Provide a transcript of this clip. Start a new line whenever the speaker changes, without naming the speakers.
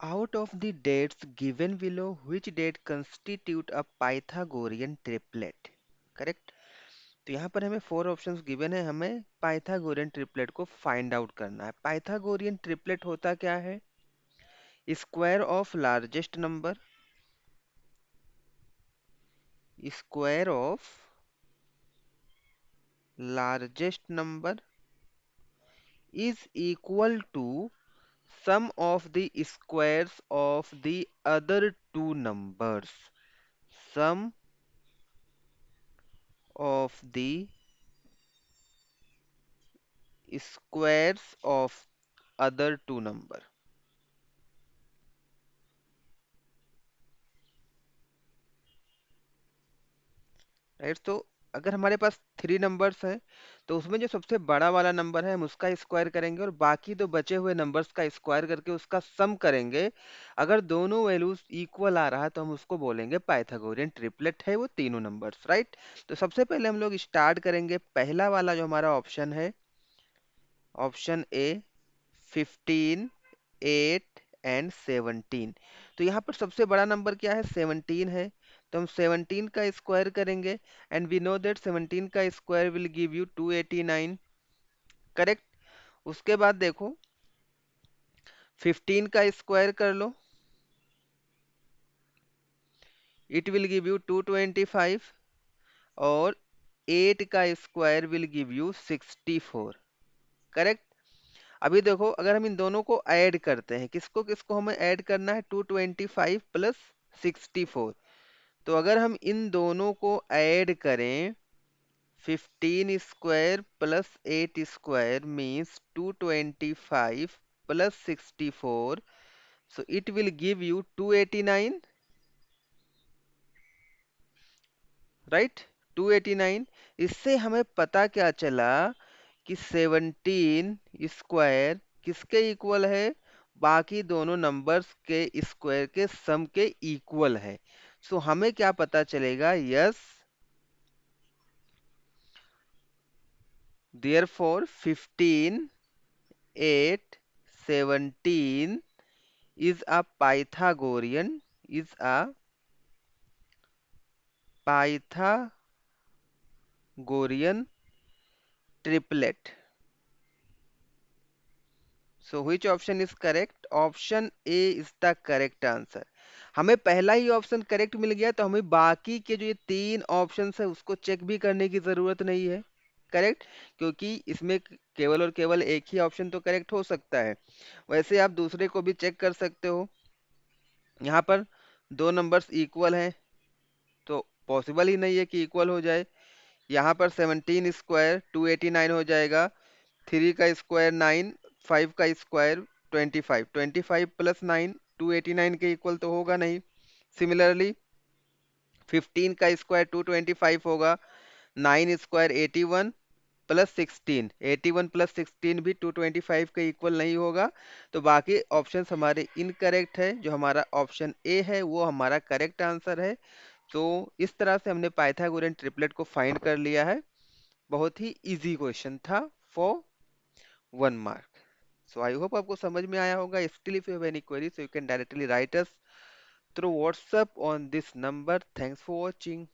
Out of the dates given below, which date constitute a Pythagorean triplet? Correct. तो यहाँ पर हमें four options given है, हमें पाइथागोरियन ट्रिपलेट को फाइंड आउट करना है। पाइथागोरियन ट्रिपलेट होता क्या है? Square of largest number, square of largest number is equal to sum of the squares of the other two numbers. Sum of the squares of other two number. Right. तो अगर हमारे पास three numbers हैं तो उसमें जो सबसे बड़ा वाला नंबर है हम उसका स्क्वायर करेंगे और बाकी दो बचे हुए नंबर्स का स्क्वायर करके उसका सम करेंगे। अगर दोनों वैल्यूज इक्वल आ रहा है तो हम उसको बोलेंगे पाइथागोरियन ट्रिपलेट है वो तीनों नंबर्स। राइट। तो सबसे पहले हम लोग स्टार्ट करेंगे पहला वाला जो हमारा ऑप्शन है, ऑप्शन ए, 15, 8 एंड 17। तो यहाँ पर सबसे बड़ा नंबर क्या है? 17 है। तो हम 17 का स्क्वायर करेंगे एंड वी नो दैट 17 का square will give you 289। Correct. उसके बाद देखो 15 का स्क्वायर कर लो, इट विल गिव यू 225। और 8 का square will give you 64। Correct. अभी देखो अगर हम इन दोनों को ऐड करते हैं, किसको किसको हमें ऐड करना है? 225 प्लस 64। तो अगर हम इन दोनों को ऐड करें, 15 square plus 8 square means 225 plus 64, so it will give you 289। Right, 289। इससे हमें पता क्या चला कि 17 स्क्वायर किसके इक्वल है? बाकी दोनों नंबर्स के स्क्वायर के सम के इक्वल है। सो हमें क्या पता चलेगा? Yes, therefore 15, 8, 17 is a Pythagorean triplet. So which option is correct? Option A is the correct answer. हमें पहला ही ऑप्शन करेक्ट मिल गया तो हमें बाकी के जो ये तीन ऑप्शन है उसको चेक भी करने की जरूरत नहीं है। करेक्ट। क्योंकि इसमें केवल और केवल एक ही ऑप्शन तो करेक्ट हो सकता है। वैसे आप दूसरे को भी चेक कर सकते हो। यहाँ पर दो नंबर्स इक्वल हैं तो पॉसिबल ही नहीं है कि इक्वल हो जाए। यहाँ पर 17 स्क्वायर 289 हो जाएगा, 3 का स्क्वायर 9, 5 का स्क्वायर 25, 25 प्लस 9 289 के इक्वल तो होगा नहीं। सिमिलरली 15 का स्क्वायर 225 होगा, 9 स्क्वायर 81 प्लस 16, 81 प्लस 16 भी 225 के इक्वल नहीं होगा। तो बाकी ऑप्शंस हमारे इनकरेक्ट है, जो हमारा ऑप्शन ए है वो हमारा करेक्ट आंसर है। तो इस तरह से हमने पाइथागोरियन ट्रिपलेट को फाइंड कर लिया है। बहुत ही इजी क्वेश्चन था for 1 mark. So I hope आपको समझ में आया होगा। Still if you have any query so you can directly right us through WhatsApp on this number. Thanks for watching.